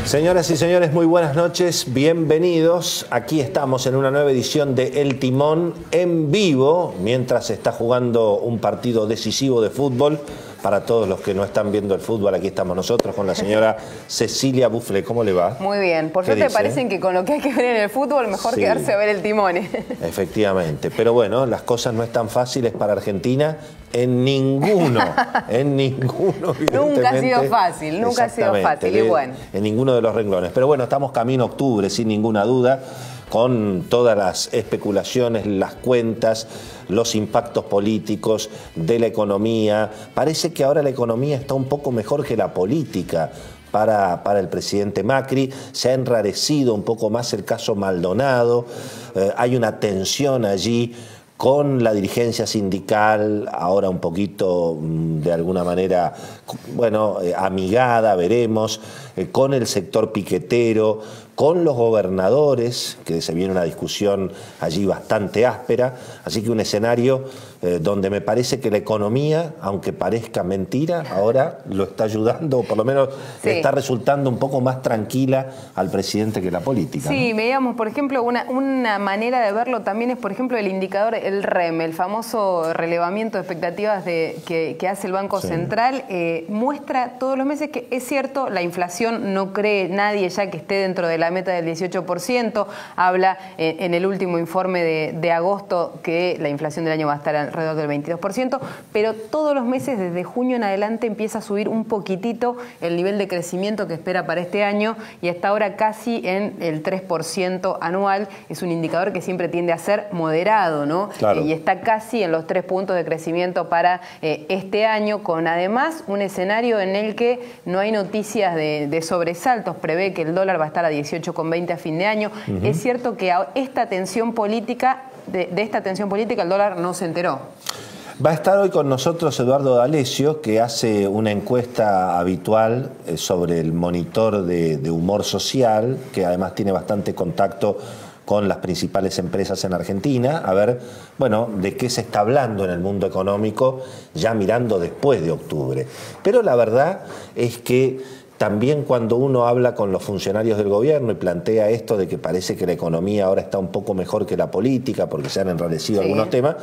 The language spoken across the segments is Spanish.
Señoras y señores, muy buenas noches, bienvenidos. Aquí estamos en una nueva edición de El Timón en vivo, mientras se está jugando un partido decisivo de fútbol. Para todos los que no están viendo el fútbol, aquí estamos nosotros con la señora Cecilia Buffle. ¿Cómo le va? Muy bien. Por suerte parecen que con lo que hay que ver en el fútbol, mejor quedarse a ver el Timón. Efectivamente. Pero bueno, las cosas no están fáciles para Argentina en ninguno, Nunca ha sido fácil, nunca ha sido fácil. Y bueno. En ninguno de los renglones. Pero bueno, estamos camino a octubre, sin ninguna duda, con todas las especulaciones, las cuentas, los impactos políticos de la economía. Parece que ahora la economía está un poco mejor que la política para el presidente Macri. Se ha enrarecido un poco más el caso Maldonado. Hay una tensión allí con la dirigencia sindical, ahora un poquito, de alguna manera, bueno, amigada, veremos, con el sector piquetero, con los gobernadores, que se viene una discusión allí bastante áspera, así que un escenario donde me parece que la economía, aunque parezca mentira, ahora lo está ayudando, o por lo menos está resultando un poco más tranquila al presidente que la política. Sí, ¿no? veíamos, por ejemplo, una manera de verlo también es, por ejemplo, el indicador, el REM, el famoso relevamiento de expectativas que hace el Banco Central, muestra todos los meses que es cierto, la inflación no cree nadie ya que esté dentro de la meta del 18%, habla en el último informe de agosto que la inflación del año va a estar alrededor del 22%, pero todos los meses desde junio en adelante empieza a subir un poquitito el nivel de crecimiento que espera para este año y hasta ahora casi en el 3% anual. Es un indicador que siempre tiende a ser moderado, ¿no? Claro. Y está casi en los 3 puntos de crecimiento para este año, con además un escenario en el que no hay noticias de sobresaltos. Prevé que el dólar va a estar a 18,20 a fin de año. Es cierto que esta tensión política, de esta tensión política, el dólar no se enteró. Va a estar hoy con nosotros Eduardo D'Alessio, que hace una encuesta habitual sobre el monitor de humor social, que además tiene bastante contacto con las principales empresas en Argentina, a ver, bueno, de qué se está hablando en el mundo económico, ya mirando después de octubre. Pero la verdad es que también cuando uno habla con los funcionarios del gobierno y plantea esto de que parece que la economía ahora está un poco mejor que la política porque se han enrarecido algunos temas,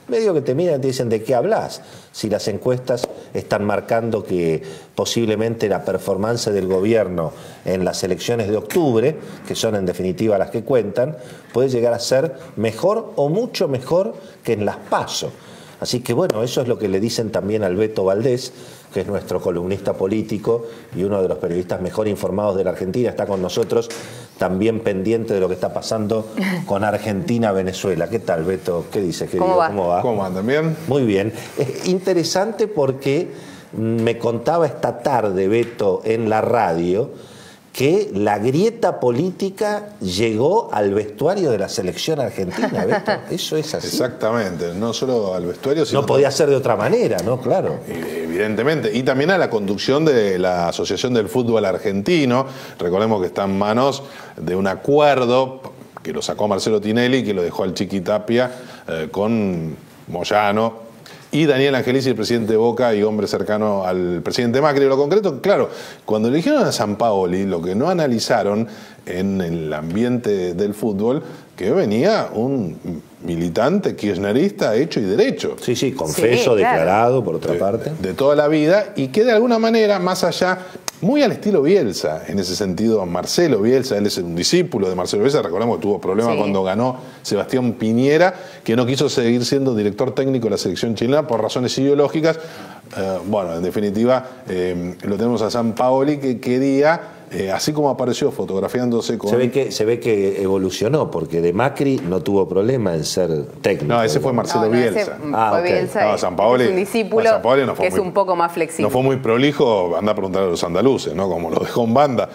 medio que te miran y te dicen ¿de qué hablas? Si las encuestas están marcando que posiblemente la performance del gobierno en las elecciones de octubre, que son en definitiva las que cuentan, puede llegar a ser mejor o mucho mejor que en las PASO. Así que bueno, eso es lo que le dicen también al Beto Valdés, que es nuestro columnista político y uno de los periodistas mejor informados de la Argentina, está con nosotros, también pendiente de lo que está pasando con Argentina-Venezuela. ¿Qué tal, Beto? ¿Qué dices, querido? ¿Cómo va? ¿Cómo andan? ¿Bien? Muy bien. Es interesante porque me contaba esta tarde, Beto, en la radio, que la grieta política llegó al vestuario de la selección argentina, Beto. Eso es así. Exactamente, no solo al vestuario, sino... No podía ser de otra manera, ¿no? Claro. Evidentemente. Y también a la conducción de la Asociación del Fútbol Argentino. Recordemos que está en manos de un acuerdo que lo sacó Marcelo Tinelli, que lo dejó al Chiqui Tapia con Moyano y Daniel Angelici, el presidente de Boca y hombre cercano al presidente Macri. Lo concreto, claro, cuando eligieron a Sampaoli, lo que no analizaron en el ambiente del fútbol, que venía un militante kirchnerista hecho y derecho. Sí, sí, confeso, declarado, por otra parte. De toda la vida, y que de alguna manera, más allá, muy al estilo Bielsa, en ese sentido, Marcelo Bielsa, él es un discípulo de Marcelo Bielsa, recordemos que tuvo problemas cuando ganó Sebastián Piñera, que no quiso seguir siendo director técnico de la selección chilena por razones ideológicas. Bueno, en definitiva, lo tenemos a Sampaoli, que quería... así como apareció fotografiándose con... Se ve que evolucionó, porque de Macri no tuvo problema en ser técnico. No, ese fue Marcelo Bielsa. Fue Bielsa, no, Sampaoli, es un discípulo no fue que es un poco más flexible. No fue muy prolijo, anda a preguntar a los andaluces, ¿no? Como lo dejó en banda.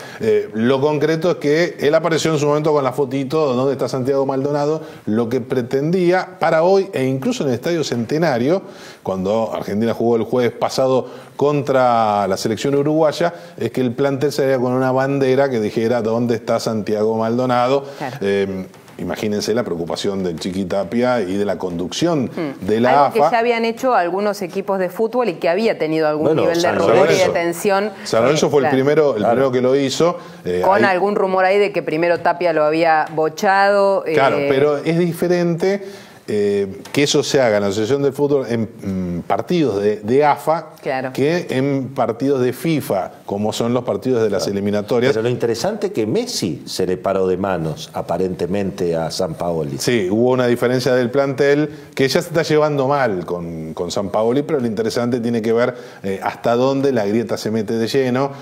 Lo concreto es que él apareció en su momento con la fotito donde está Santiago Maldonado, lo que pretendía para hoy, e incluso en el Estadio Centenario, cuando Argentina jugó el jueves pasado contra la selección uruguaya, es que el plantel salía con una bandera que dijera ¿dónde está Santiago Maldonado? Claro. imagínense la preocupación del Chiqui Tapia y de la conducción de la AFA. Algo que ya habían hecho algunos equipos de fútbol y que había tenido algún nivel de rumor y de tensión. San Lorenzo fue el primero que lo hizo. Con algún rumor ahí de que primero Tapia lo había bochado. Claro, pero es diferente que eso se haga en la Asociación del Fútbol en partidos de AFA que en partidos de FIFA, como son los partidos de las eliminatorias. Pero lo interesante es que Messi se le paró de manos, aparentemente, a Sampaoli. Sí, hubo una diferencia del plantel que ya se está llevando mal con Sampaoli, pero lo interesante tiene que ver hasta dónde la grieta se mete de lleno.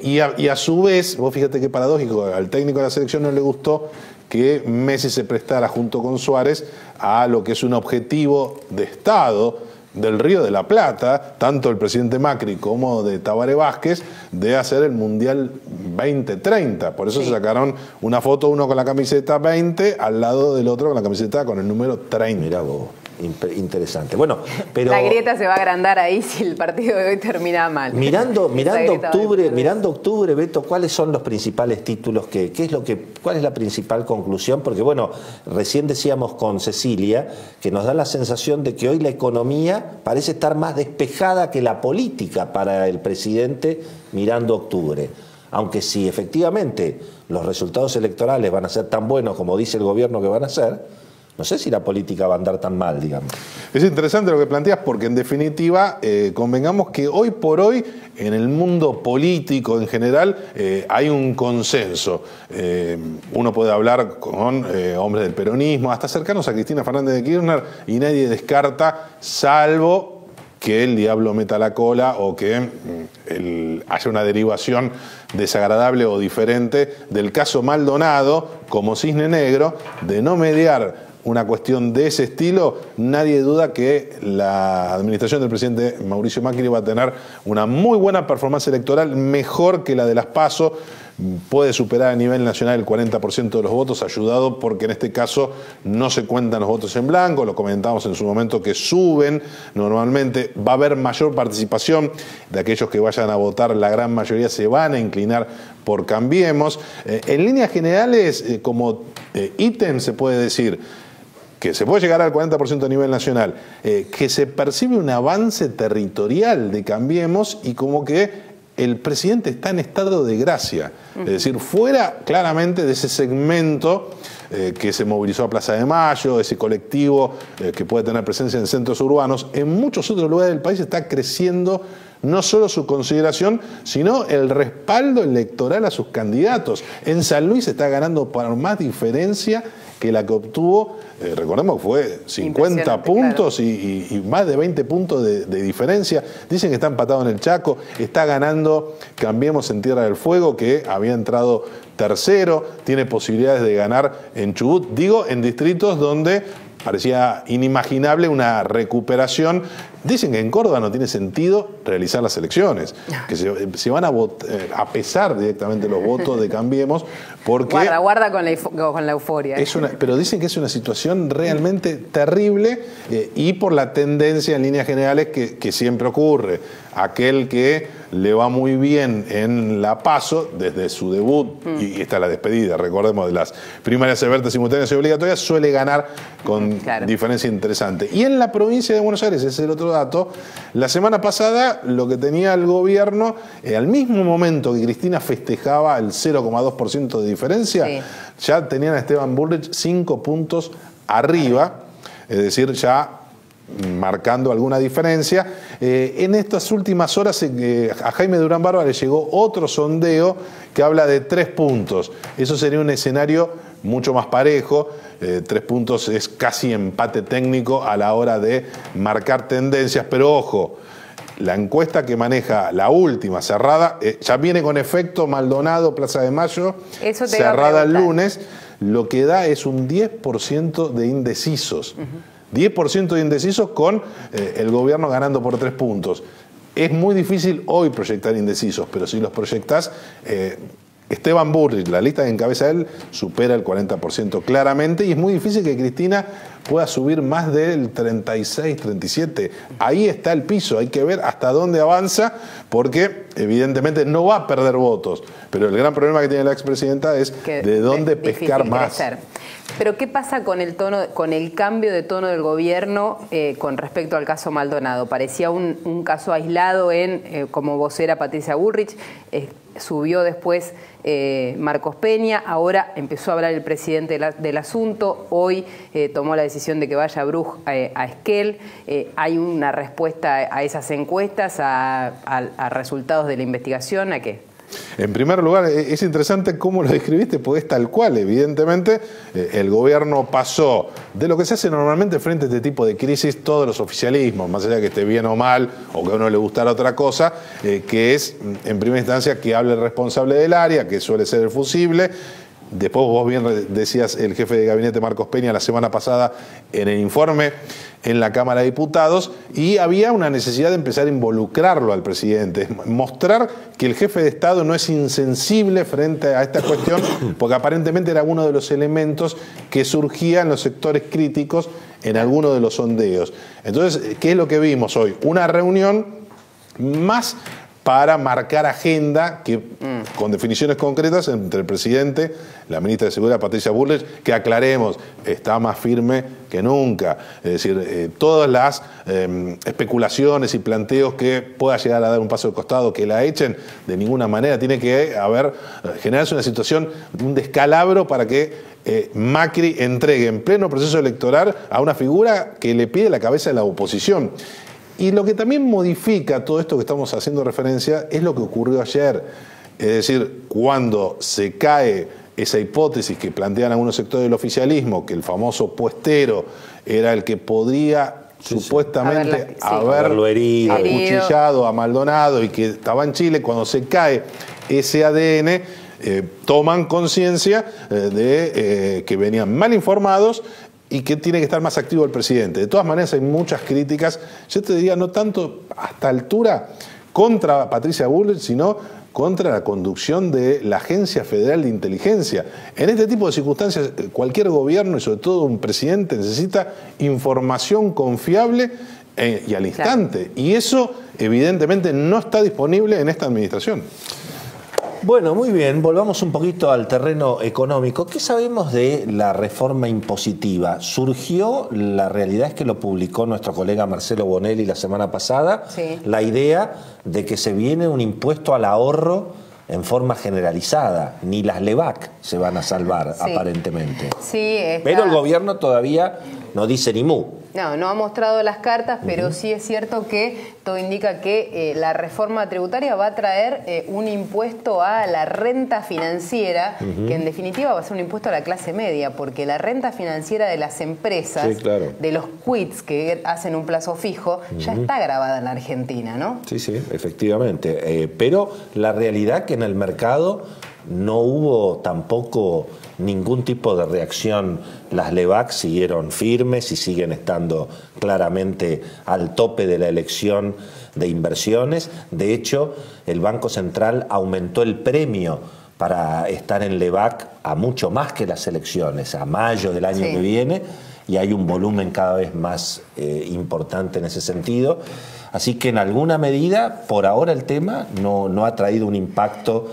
Y a su vez, vos fíjate qué paradójico, al técnico de la selección no le gustó que Messi se prestara junto con Suárez a lo que es un objetivo de Estado del Río de la Plata, tanto el presidente Macri como de Tabaré Vázquez, de hacer el Mundial 2030. Por eso se sacaron una foto, uno con la camiseta 20, al lado del otro con la camiseta con el número 30. Mirá vos. Interesante. Bueno, pero la grieta se va a agrandar ahí si el partido de hoy termina mal. Mirando octubre, Beto, ¿cuáles son los principales títulos? ¿Cuál es la principal conclusión? Porque bueno, recién decíamos con Cecilia que nos da la sensación de que hoy la economía parece estar más despejada que la política para el presidente mirando octubre. Aunque si efectivamente los resultados electorales van a ser tan buenos como dice el gobierno que van a ser, no sé si la política va a andar tan mal, digamos. Es interesante lo que planteas porque, en definitiva, convengamos que hoy por hoy, en el mundo político en general, hay un consenso. Uno puede hablar con hombres del peronismo, hasta cercanos a Cristina Fernández de Kirchner, y nadie descarta, salvo que el diablo meta la cola o que haya una derivación desagradable o diferente del caso Maldonado, como cisne negro, de no mediar una cuestión de ese estilo. Nadie duda que la administración del presidente Mauricio Macri va a tener una muy buena performance electoral, mejor que la de las PASO. Puede superar a nivel nacional el 40% de los votos, ayudado porque en este caso no se cuentan los votos en blanco, lo comentamos en su momento que suben normalmente, va a haber mayor participación de aquellos que vayan a votar, la gran mayoría se van a inclinar por Cambiemos. En líneas generales, como ítem se puede decir que se puede llegar al 40% a nivel nacional, que se percibe un avance territorial de Cambiemos y como que el presidente está en estado de gracia, es decir, fuera claramente de ese segmento que se movilizó a Plaza de Mayo, ese colectivo que puede tener presencia en centros urbanos, en muchos otros lugares del país está creciendo no solo su consideración, sino el respaldo electoral a sus candidatos. En San Luis está ganando por más diferencia que la que obtuvo, recordemos que fue 50 puntos, claro, y más de 20 puntos de diferencia. Dicen que está empatado en el Chaco, está ganando Cambiemos en Tierra del Fuego, que había entrado tercero, tiene posibilidades de ganar en Chubut, digo, en distritos donde parecía inimaginable una recuperación. Dicen que en Córdoba no tiene sentido realizar las elecciones, que se van a pesar directamente los votos de Cambiemos, porque... Guarda con la euforia. Pero dicen que es una situación realmente terrible y por la tendencia en líneas generales que siempre ocurre. Aquel que le va muy bien en la PASO, desde su debut, y está la despedida, recordemos, de las primarias abiertas, simultáneas y obligatorias, suele ganar con diferencia interesante. Y en la provincia de Buenos Aires, ese es el otro dato, la semana pasada lo que tenía el gobierno, al mismo momento que Cristina festejaba el 0,2% de diferencia, ya tenían a Esteban Bullrich 5 puntos arriba, es decir, ya marcando alguna diferencia. En estas últimas horas a Jaime Durán Barba le llegó otro sondeo que habla de 3 puntos. Eso sería un escenario mucho más parejo. 3 puntos es casi empate técnico a la hora de marcar tendencias, pero ojo, la encuesta que maneja la última, cerrada, ya viene con efecto Maldonado, Plaza de Mayo, cerrada el lunes, lo que da es un 10% de indecisos. 10% de indecisos con el gobierno ganando por 3 puntos. Es muy difícil hoy proyectar indecisos, pero si los proyectás, Esteban Bullrich, la lista que encabeza él, supera el 40% claramente, y es muy difícil que Cristina pueda subir más del 36, 37. Ahí está el piso, hay que ver hasta dónde avanza, porque evidentemente no va a perder votos. Pero el gran problema que tiene la expresidenta es de dónde pescar más. Crecer. Pero ¿qué pasa con el tono, con el cambio de tono del gobierno con respecto al caso Maldonado? Parecía un caso aislado como vocera Patricia Bullrich, subió después Marcos Peña, ahora empezó a hablar el presidente del asunto, hoy tomó la decisión de que vaya Bruch a Esquel. Hay una respuesta a esas encuestas, a resultados de la investigación, ¿a qué? En primer lugar, es interesante cómo lo describiste, porque es tal cual. Evidentemente, el gobierno pasó de lo que se hace normalmente frente a este tipo de crisis, todos los oficialismos, más allá de que esté bien o mal, o que a uno le gustara otra cosa, que es, en primera instancia, que hable el responsable del área, que suele ser el fusible. Después vos bien decías el jefe de gabinete Marcos Peña la semana pasada en el informe en la Cámara de Diputados, y había una necesidad de empezar a involucrarlo al presidente, mostrar que el jefe de Estado no es insensible frente a esta cuestión, porque aparentemente era uno de los elementos que surgía en los sectores críticos en algunos de los sondeos. Entonces, ¿qué es lo que vimos hoy? Una reunión más para marcar agenda, con definiciones concretas entre el presidente, la ministra de Seguridad, Patricia Bullrich, que aclaremos, está más firme que nunca. Es decir, todas las especulaciones y planteos que pueda llegar a dar un paso de costado, que la echen, de ninguna manera. Tiene que generarse una situación, un descalabro para que Macri entregue en pleno proceso electoral a una figura que le pide la cabeza de la oposición. Y lo que también modifica todo esto que estamos haciendo referencia es lo que ocurrió ayer. Es decir, cuando se cae esa hipótesis que plantean algunos sectores del oficialismo, que el famoso puestero era el que podría supuestamente haberlo herido, acuchillado a Maldonado y que estaba en Chile, cuando se cae ese ADN, toman conciencia de que venían mal informados y que tiene que estar más activo el presidente. De todas maneras, hay muchas críticas, yo te diría, no tanto a esta altura contra Patricia Bullrich, sino contra la conducción de la Agencia Federal de Inteligencia. En este tipo de circunstancias, cualquier gobierno y sobre todo un presidente necesita información confiable y al instante. Claro. Y eso, evidentemente, no está disponible en esta administración. Bueno, muy bien, volvamos un poquito al terreno económico. ¿Qué sabemos de la reforma impositiva? Surgió, la realidad es que lo publicó nuestro colega Marcelo Bonelli la semana pasada, la idea de que se viene un impuesto al ahorro en forma generalizada. Ni las LEVAC se van a salvar, aparentemente. Pero el gobierno todavía no dice ni mu. No ha mostrado las cartas, pero sí es cierto que todo indica que la reforma tributaria va a traer un impuesto a la renta financiera, que en definitiva va a ser un impuesto a la clase media, porque la renta financiera de las empresas, de los quits que hacen un plazo fijo, ya está grabada en la Argentina, ¿no? Sí, efectivamente. Pero la realidad que en el mercado no hubo tampoco ningún tipo de reacción. Las LEVAC siguieron firmes y siguen estando claramente al tope de la elección de inversiones. De hecho, el Banco Central aumentó el premio para estar en LEVAC a mucho más que las elecciones, a mayo del año que viene, y hay un volumen cada vez más importante en ese sentido. Así que en alguna medida, por ahora el tema no ha traído un impacto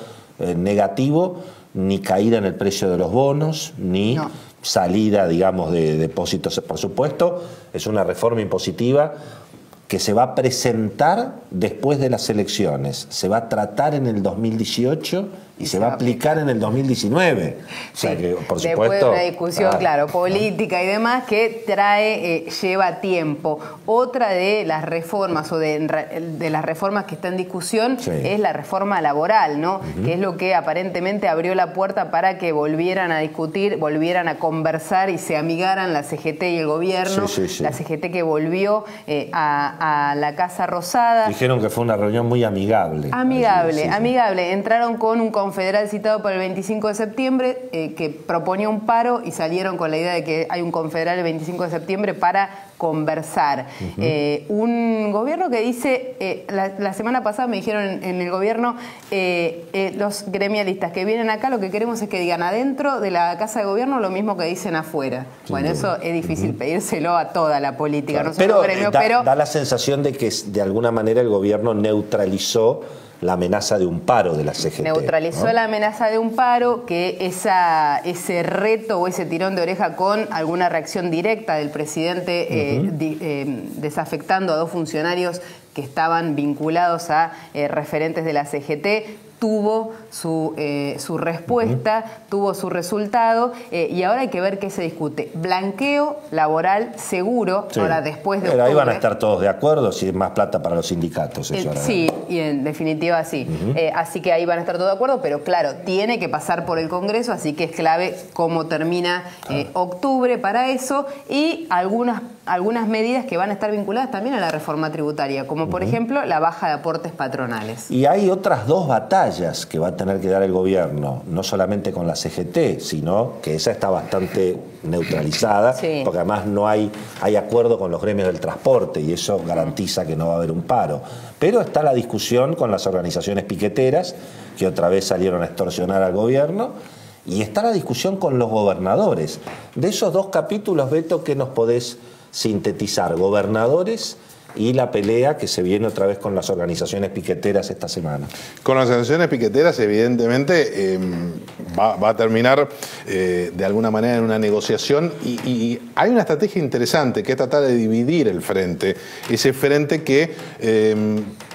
negativo, ni caída en el precio de los bonos, ni salida, digamos, de depósitos. Por supuesto, es una reforma impositiva que se va a presentar después de las elecciones. Se va a tratar en el 2018 y se va a aplicar en el 2019. O sea que, por supuesto, después de una discusión, política y demás, que lleva tiempo. Otra de las reformas, o de las reformas que está en discusión, es la reforma laboral, ¿no? Que es lo que aparentemente abrió la puerta para que volvieran a discutir, volvieran a conversar y se amigaran la CGT y el gobierno. La CGT que volvió a la Casa Rosada. Dijeron que fue una reunión muy amigable. Amigable. Entraron con un confederal citado para el 25 de septiembre, que proponía un paro y salieron con la idea de que hay un confederal el 25 de septiembre para conversar. Un gobierno que dice, la semana pasada me dijeron en el gobierno, los gremialistas que vienen acá lo que queremos es que digan adentro de la Casa de Gobierno lo mismo que dicen afuera. Bueno, eso es difícil pedírselo a toda la política, claro. No solo gremio, pero da la sensación de que de alguna manera el gobierno neutralizó la amenaza de un paro de la CGT. Neutralizó, ¿no?, la amenaza de un paro, que ese reto o ese tirón de oreja con alguna reacción directa del presidente desafectando a 2 funcionarios que estaban vinculados a referentes de la CGT, tuvo su respuesta, tuvo su resultado, y ahora hay que ver qué se discute. Blanqueo laboral seguro, sí. Ahora después de Pero octubre, ahí van a estar todos de acuerdo, si es más plata para los sindicatos. Eso sí, y en definitiva sí. Así que ahí van a estar todos de acuerdo, pero claro, tiene que pasar por el Congreso, así que es clave cómo termina octubre para eso, y algunas medidas que van a estar vinculadas también a la reforma tributaria, como por ejemplo la baja de aportes patronales. Y hay otras 2 batallas que va a tener que dar el gobierno, no solamente con la CGT, sino que esa está bastante neutralizada, sí, porque además no hay acuerdo con los gremios del transporte y eso garantiza que no va a haber un paro. Pero está la discusión con las organizaciones piqueteras, que otra vez salieron a extorsionar al gobierno, y está la discusión con los gobernadores. De esos 2 capítulos, Beto, ¿qué nos podés sintetizar? Gobernadores y la pelea que se viene otra vez con las organizaciones piqueteras esta semana. Con las organizaciones piqueteras, evidentemente, va a terminar de alguna manera en una negociación, y hay una estrategia interesante que es tratar de dividir el frente, ese frente que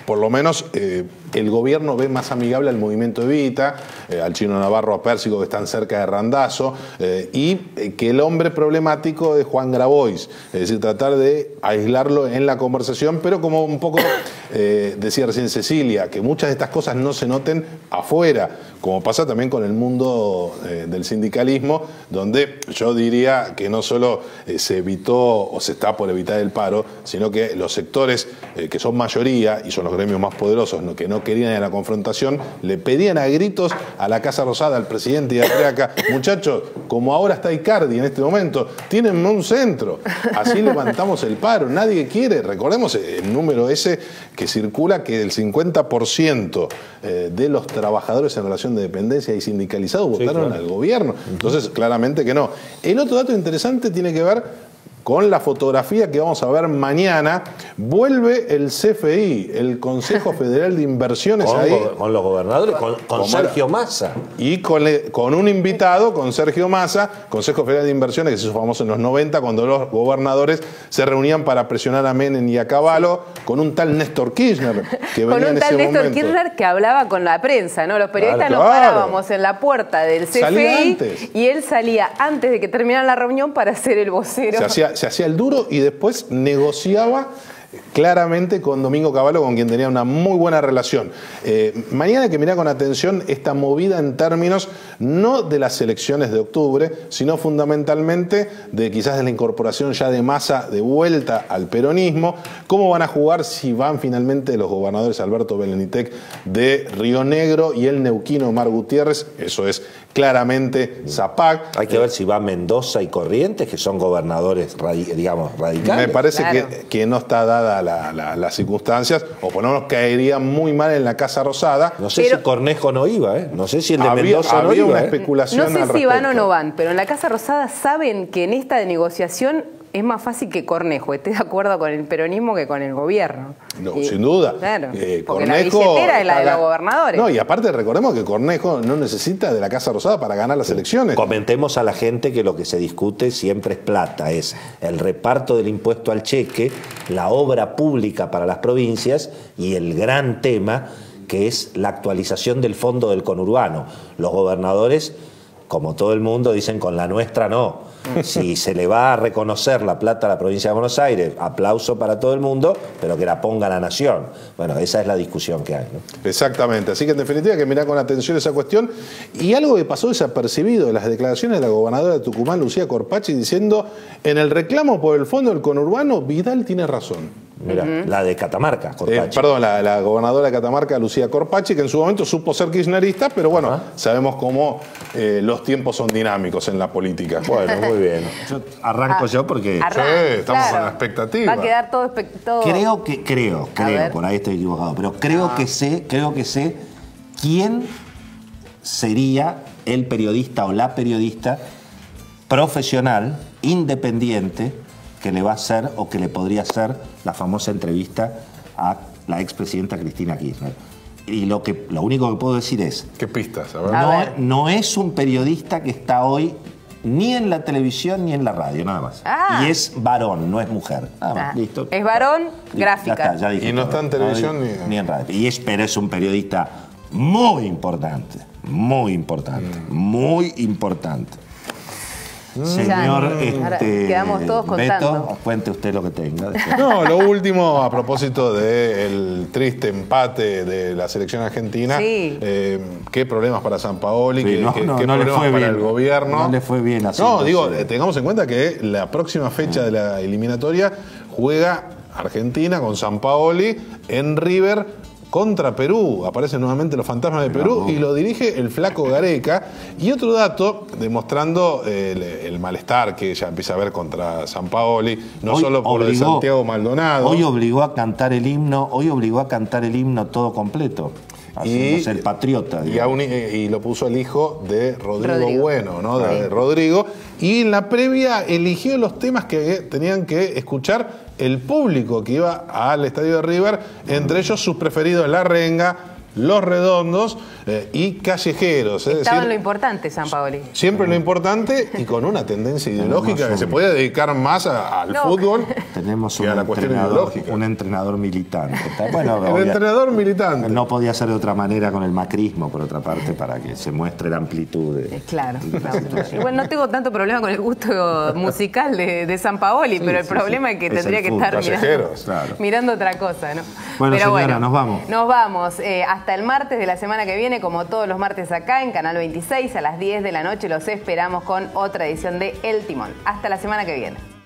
por lo menos el gobierno ve más amigable al movimiento Evita, al Chino Navarro, a Pérsico, que están cerca de Randazzo, y que el hombre problemático es Juan Grabois, es decir, tratar de aislarlo en la conversación, pero como un poco decía recién Cecilia, que muchas de estas cosas no se noten afuera, como pasa también con el mundo del sindicalismo, donde yo diría que no solo se evitó o se está por evitar el paro, sino que los sectores que son mayoría y son los gremios más poderosos, que no querían ir a la confrontación, le pedían a gritos a la Casa Rosada, al presidente y a Creaca: muchachos, como ahora está Icardi en este momento, tienen un centro, así levantamos el paro, nadie quiere. Recordemos el número ese que circula, que el 50% de los trabajadores en relación de dependencia y sindicalizados votaron al gobierno. Entonces, claramente que no. El otro dato interesante tiene que ver con la fotografía que vamos a ver mañana. Vuelve el CFI, el Consejo Federal de Inversiones, con los gobernadores, con Sergio Massa. Y con un invitado, con Sergio Massa, Consejo Federal de Inversiones, que se hizo famoso en los 90, cuando los gobernadores se reunían para presionar a Menem y a Cavallo, con un tal Néstor Kirchner, que venía en ese momento. Con un tal Néstor Kirchner que hablaba con la prensa, ¿no? Los periodistas nos parábamos en la puerta del CFI y él salía antes de que terminara la reunión para ser el vocero. Se hacía el duro y después negociaba claramente con Domingo Cavallo, con quien tenía una muy buena relación. Mañana hay que mirar con atención esta movida en términos no de las elecciones de octubre, sino fundamentalmente de quizás de la incorporación ya de Massa de vuelta al peronismo. ¿Cómo van a jugar si van finalmente los gobernadores Alberto Belenitec de Río Negro y el neuquino Omar Gutiérrez? Eso es claramente Zapac. Hay que ver si va Mendoza y Corrientes, que son gobernadores, digamos, radicales. Me parece que no está dada las circunstancias, o por lo menos caería muy mal en la Casa Rosada. No sé si Cornejo no iba, no sé si el de Mendoza no iba. Había una especulación. No sé si van o no van, pero en la Casa Rosada saben que en esta negociación es más fácil que Cornejo esté de acuerdo con el peronismo que con el gobierno. No, sin duda. Claro, porque Cornejo, la billetera es la de los gobernadores. No, y aparte recordemos que Cornejo no necesita de la Casa Rosada para ganar las elecciones. Comentemos a la gente que lo que se discute siempre es plata, es el reparto del impuesto al cheque, la obra pública para las provincias y el gran tema que es la actualización del fondo del conurbano. Los gobernadores, como todo el mundo, dicen con la nuestra no. Si se le va a reconocer la plata a la provincia de Buenos Aires, aplauso para todo el mundo, pero que la ponga la nación. Bueno, esa es la discusión que hay, ¿no? Exactamente, así que en definitiva hay que mirar con atención esa cuestión. Y algo que pasó desapercibido en las declaraciones de la gobernadora de Tucumán, Lucía Corpachi, diciendo: en el reclamo por el fondo del conurbano, Vidal tiene razón. Mirá, la de Catamarca, Corpachi. Perdón, la gobernadora de Catamarca, Lucía Corpachi, que en su momento supo ser kirchnerista, pero bueno, sabemos cómo los tiempos son dinámicos en la política. Bueno, muy bien. Yo arranco yo porque... Estamos con la expectativa. Va a quedar todo... Creo, por ahí estoy equivocado, pero creo que sé quién sería el periodista o la periodista profesional, independiente, que le va a hacer o que le podría hacer la famosa entrevista a la expresidenta Cristina Kirchner. Y lo único que puedo decir es... ¿Qué pistas? A ver. No es un periodista que está hoy ni en la televisión ni en la radio, nada más. Y es varón, no es mujer. Nada más, listo. Es varón, gráfica. Ya está, ya dije y no está en televisión ni en radio. Pero es un periodista muy importante, muy importante, muy importante. Señor, quedamos todos contando. Beto, cuente usted lo que tenga. No, lo último, a propósito del triste empate de la selección argentina, qué problemas para Sampaoli, qué problemas para el gobierno. No le fue bien así. No, digo, tengamos en cuenta que la próxima fecha de la eliminatoria juega Argentina con Sampaoli en River contra Perú. Aparecen nuevamente los fantasmas de Perú y lo dirige el flaco Gareca. Y otro dato demostrando el malestar que ella empieza a ver contra Sampaoli, no solo por el Santiago Maldonado. Hoy obligó a cantar el himno todo completo. Haciéndose el patriota. Y lo puso el hijo de Rodrigo Bueno, ¿no? De Rodrigo. Y en la previa eligió los temas que tenían que escuchar el público que iba al estadio de River, entre ellos sus preferidos La Renga, Los Redondos y Callejeros. Estaba en lo importante, Sampaoli. Siempre lo importante y con una tendencia ideológica que se podía dedicar más al fútbol tenemos que a la cuestión ideológica. Un entrenador militante. Bueno, el entrenador militante. No podía ser de otra manera con el macrismo, por otra parte, para que se muestre la amplitud de... Claro. Igual no tengo tanto problema con el gusto musical de Sampaoli, pero el problema es que tendría que estar mirando otra cosa, ¿no? Bueno, pero señora, nos vamos. Nos vamos. Hasta el martes de la semana que viene, como todos los martes acá en Canal 26, a las 10 de la noche, los esperamos con otra edición de El Timón. Hasta la semana que viene.